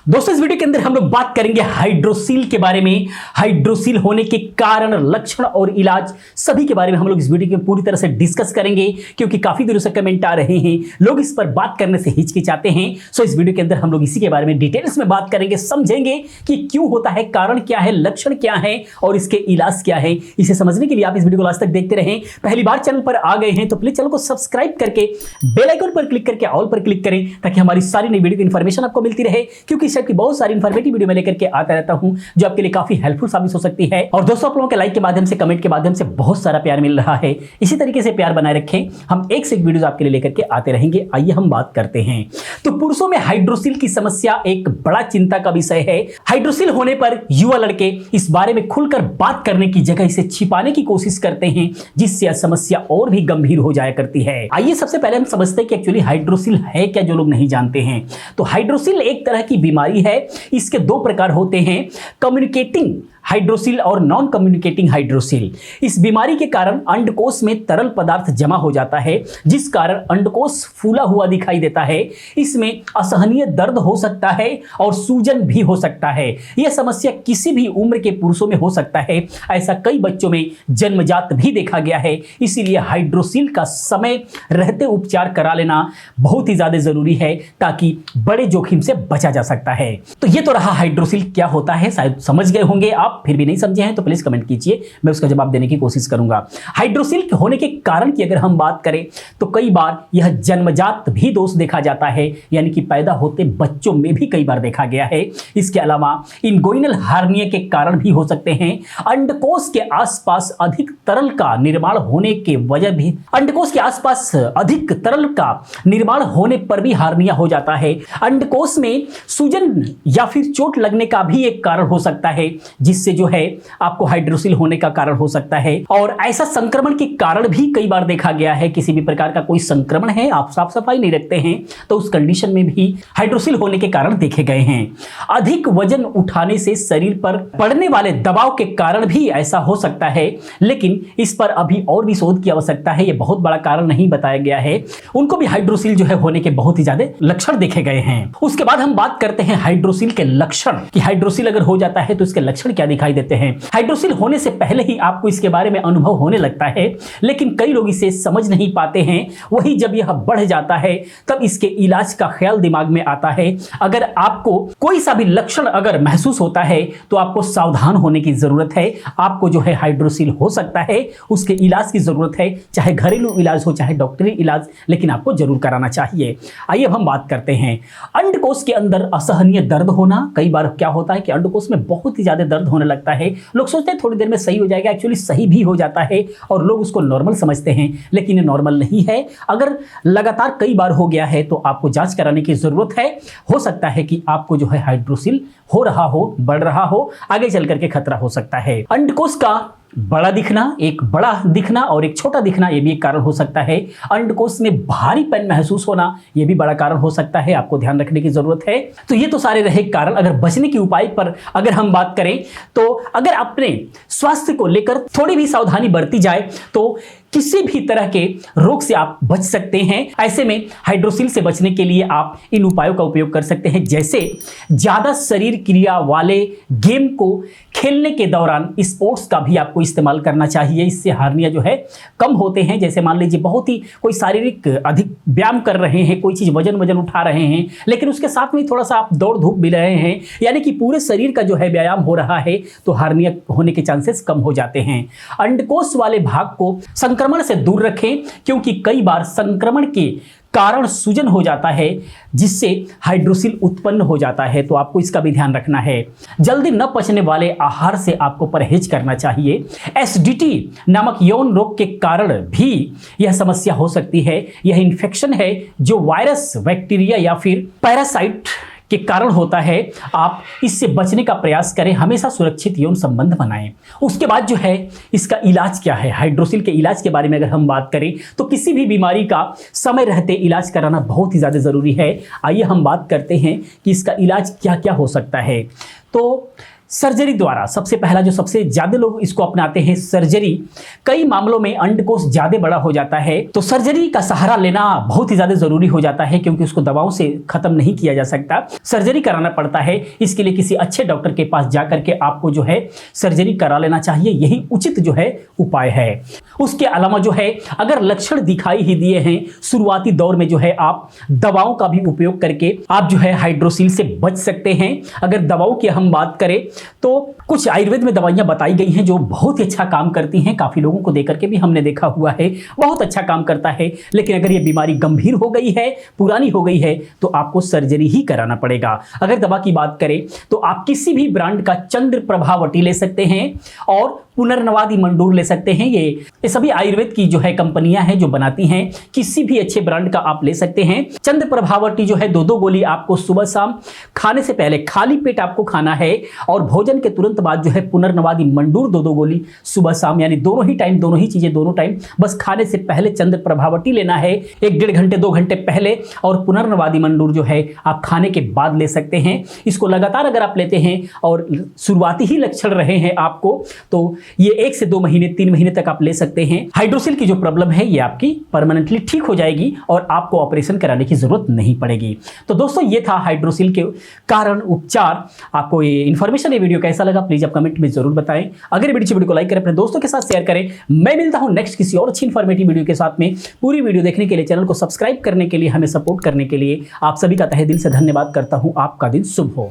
दोस्तों इस वीडियो के अंदर हम लोग बात करेंगे हाइड्रोसील के बारे में। हाइड्रोसील होने के कारण, लक्षण और इलाज सभी के बारे में हम लोग इस वीडियो में पूरी तरह से डिस्कस करेंगे, क्योंकि काफी दिनों से कमेंट आ रहे हैं, लोग इस पर बात करने से हिचकिचाते हैं। सो इस वीडियो के अंदर हम लोग इसी के बारे में डिटेल्स में बात करेंगे, समझेंगे कि क्यों होता है, कारण क्या है, लक्षण क्या है और इसके इलाज क्या है। इसे समझने के लिए आप इस वीडियो को लास्ट तक देखते रहें। पहली बार चैनल पर आ गए हैं तो प्लीज चैनल को सब्सक्राइब करके बेल आइकन पर क्लिक करके ऑल पर क्लिक करें, ताकि हमारी सारी नई वीडियो की इन्फॉर्मेशन आपको मिलती रहे, क्योंकि इस टाइप की बहुत सारी इन्फॉर्मेटिव वीडियो मैं लेकर के आता रहता हूं जो आपके लिए काफी हेल्पफुल साबित हो सकती है। और दोस्तों आप लोगों के लाइक के माध्यम से, कमेंट के माध्यम से बहुत सारा प्यार मिल रहा है। इसी तरीके से प्यार बनाए रखें, हम एक से एक वीडियोस आपके लिए लेकर के आते रहेंगे। आइए हम बात करते हैं। तो पुरुषों में हाइड्रोसील की समस्या एक बड़ा चिंता का विषय है। हाइड्रोसील होने पर युवा लड़के इस बारे में खुलकर बात करने की जगह इसे छिपाने की कोशिश करते हैं, जिससे यह समस्या और भी गंभीर हो जाया करती है। आइए सबसे पहले हम समझते हैं कि एक्चुअली हाइड्रोसील है क्या, जो लोग नहीं जानते हैं। तो हाइड्रोसील एक तरह की बीमारी है। इसके दो प्रकार होते हैं, कम्युनिकेटिंग हाइड्रोसील और नॉन कम्युनिकेटिंग हाइड्रोसील। इस बीमारी के कारण अंडकोश में तरल पदार्थ जमा हो जाता है, जिस कारण अंडकोश फूला हुआ दिखाई देता है। इसमें असहनीय दर्द हो सकता है और सूजन भी हो सकता है। यह समस्या किसी भी उम्र के पुरुषों में हो सकता है। ऐसा कई बच्चों में जन्मजात भी देखा गया है। इसीलिए हाइड्रोसील का समय रहते उपचार करा लेना बहुत ही ज्यादा जरूरी है, ताकि बड़े जोखिम से बचा जा सकता है। तो ये तो रहा हाइड्रोसील क्या होता है, शायद समझ गए होंगे आप। फिर भी नहीं समझे हैं तो प्लीज कमेंट कीजिए, मैं उसका जवाब देने की कोशिश करूंगा। हाइड्रोसील होने के कारण की अगर हम बात करें तो कई बार यह जन्मजात भी दोष देखा जाता है, यानी कि पैदा होते बच्चों में भी कई बार देखा गया है। इसके अलावा इनगोइनल हार्निया के कारण भी हो सकते हैं। अंडकोश के आसपास अधिक तरल का निर्माण होने के वजह भी, अंडकोश के आसपास अधिक तरल का निर्माण होने पर भी हार्निया हो जाता है। अंडकोश में सूजन या फिर चोट लगने का भी एक कारण हो सकता है, जिससे जो है आपको हाइड्रोसील होने का कारण हो सकता है। और ऐसा संक्रमण के कारण भी कई बार देखा गया है। किसी भी प्रकार का कोई संक्रमण है, आप साफ सफाई नहीं रखते हैं, तो उस कंडीशन में भी हाइड्रोसील होने के कारण देखे गए हैं। अधिक वजन उठाने से शरीर पर पड़ने वाले दबाव के कारण भी ऐसा हो सकता है, लेकिन इस पर अभी और भी शोध की आवश्यकता है। यह बहुत बड़ा कारण नहीं बताया गया है। उनको भी हाइड्रोसील जो है होने के बहुत ही ज्यादा लक्षण देखे गए हैं। उसके बाद हम बात करते हैं हाइड्रोसील के लक्षण, कि हाइड्रोसील अगर हो जाता है तो इसके लक्षण क्या दिखाई देते हैं। हाइड्रोसील होने से पहले ही आपको इसके बारे में अनुभव होने लगता है, लेकिन कई लोग इसे समझ नहीं पाते हैं। वही जब यह बढ़ जाता है तब इसके इलाज का ख्याल दिमाग में आता है। अगर आपको कोई सा भी लक्षण अगर महसूस होता है तो आपको सावधान होने की जरूरत है। आपको जो है हाइड्रोसील हो सकता है, उसके इलाज की जरूरत है, चाहे घरेलू इलाज हो चाहे डॉक्टरी इलाज, लेकिन आपको जरूर कराना चाहिए। आइए अब हम बात करते हैं अंडकोश के अंदर असहनीय दर्द होना। कई बार क्या होता है कि अंडकोश में बहुत ही ज्यादा दर्द होने लगता है। लोग सोचते हैं थोड़ी देर में सही हो जाएगा, एक्चुअली सही भी हो जाता है और लोग उसको नॉर्मल समझते हैं, लेकिन ये नॉर्मल नहीं है। अगर लगातार कई बार हो गया है तो आपको जांच कराने की जरूरत है। हो सकता है कि आपको जो है हाइड्रोसील हो रहा हो, बढ़ रहा हो, आगे चल करके खतरा हो सकता है। अंडकोश का बड़ा दिखना, एक बड़ा दिखना और एक छोटा दिखना, यह भी एक कारण हो सकता है। अंडकोश में भारीपन महसूस होना, यह भी बड़ा कारण हो सकता है, आपको ध्यान रखने की जरूरत है। तो ये तो सारे रहे कारण। अगर बचने के उपाय पर अगर हम बात करें तो अगर अपने स्वास्थ्य को लेकर थोड़ी भी सावधानी बरती जाए तो किसी भी तरह के रोग से आप बच सकते हैं। ऐसे में हाइड्रोसील से बचने के लिए आप इन उपायों का उपयोग कर सकते हैं, जैसे ज्यादा शरीर क्रिया वाले गेम को खेलने के दौरान स्पोर्ट्स का भी आपको इस्तेमाल करना चाहिए। इससे हार्निया जो है कम होते हैं। जैसे मान लीजिए बहुत ही कोई शारीरिक अधिक व्यायाम कर रहे हैं, कोई चीज वजन उठा रहे हैं, लेकिन उसके साथ में थोड़ा सा आप दौड़ धूप भी रहे हैं, यानी कि पूरे शरीर का जो है व्यायाम हो रहा है, तो हार्निया होने के चांसेस कम हो जाते हैं। अंडकोश वाले भाग को संक्रमण से दूर रखें, क्योंकि कई बार संक्रमण के कारण सूजन हो जाता है, जिससे हाइड्रोसील उत्पन्न हो जाता है। तो आपको इसका भी ध्यान रखना है। जल्दी न पचने वाले आहार से आपको परहेज करना चाहिए। एसिडिटी नामक यौन रोग के कारण भी यह समस्या हो सकती है। यह इन्फेक्शन है जो वायरस, बैक्टीरिया या फिर पैरासाइट के कारण होता है। आप इससे बचने का प्रयास करें, हमेशा सुरक्षित यौन संबंध बनाएं। उसके बाद जो है इसका इलाज क्या है, हाइड्रोसील के इलाज के बारे में अगर हम बात करें तो किसी भी बीमारी का समय रहते इलाज कराना बहुत ही ज़्यादा ज़रूरी है। आइए हम बात करते हैं कि इसका इलाज क्या क्या हो सकता है। तो सर्जरी द्वारा सबसे पहला जो सबसे ज्यादा लोग इसको अपनाते हैं सर्जरी। कई मामलों में अंडकोश ज्यादा बड़ा हो जाता है तो सर्जरी का सहारा लेना बहुत ही ज्यादा जरूरी हो जाता है, क्योंकि उसको दवाओं से खत्म नहीं किया जा सकता, सर्जरी कराना पड़ता है। इसके लिए किसी अच्छे डॉक्टर के पास जाकर के आपको जो है सर्जरी करा लेना चाहिए, यही उचित जो है उपाय है। उसके अलावा जो है अगर लक्षण दिखाई ही दिए हैं शुरुआती दौर में जो है आप दवाओं का भी उपयोग करके आप जो है हाइड्रोसील से बच सकते हैं। अगर दवाओं की हम बात करें तो कुछ आयुर्वेद में दवाइयां बताई गई हैं जो बहुत ही अच्छा काम करती हैं, काफी लोगों को देकर के भी हमने देखा हुआ है बहुत अच्छा काम करता है। लेकिन अगर ये बीमारी गंभीर हो गई है, पुरानी हो गई है, तो आपको सर्जरी ही कराना पड़ेगा। अगर दवा की बात करें तो आप किसी भी ब्रांड का चंद्र प्रभावटी ले सकते हैं और पुनर्नवादी मंडूर ले सकते हैं। ये सभी आयुर्वेद की जो है कंपनियां हैं जो बनाती हैं, किसी भी अच्छे ब्रांड का आप ले सकते हैं। चंद्र प्रभावटी जो है 2-2 गोली आपको सुबह शाम खाने से पहले खाली पेट आपको खाना है, और भोजन के तुरंत बाद जो है पुनर्नवादी मंडूर 2-2 गोली सुबह शाम, यानी दोनों ही टाइम, दोनों ही चीजें दोनों टाइम, बस खाने से पहले चंद्र प्रभावटी लेना है 1-1.5 घंटे 2 घंटे पहले, और पुनर्नवादी मंडूर जो है आप खाने के बाद ले सकते हैं। इसको लगातार अगर आप लेते हैं और शुरुआती ही लक्षण रहे हैं आपको, तो ये 1 से 2 महीने 3 महीने तक आप ले सकते हैं। हाइड्रोसील की जो प्रॉब्लम है ये आपकी परमानेंटली ठीक हो जाएगी और आपको ऑपरेशन कराने की जरूरत नहीं पड़ेगी। तो दोस्तों ये था हाइड्रोसील के कारण उपचार। आपको ये इन्फॉर्मेशन, ये वीडियो कैसा लगा प्लीज आप कमेंट में जरूर बताएं। अगर वीडियो को लाइक करें, अपने दोस्तों के साथ शेयर करें। मैं मिलता हूं नेक्स्ट किसी और अच्छी इन्फॉर्मेटिव वीडियो के साथ में। पूरी वीडियो देखने के लिए, चैनल को सब्सक्राइब करने के लिए, हमें सपोर्ट करने के लिए आप सभी का तहे दिल से धन्यवाद करता हूं। आपका दिन शुभ हो।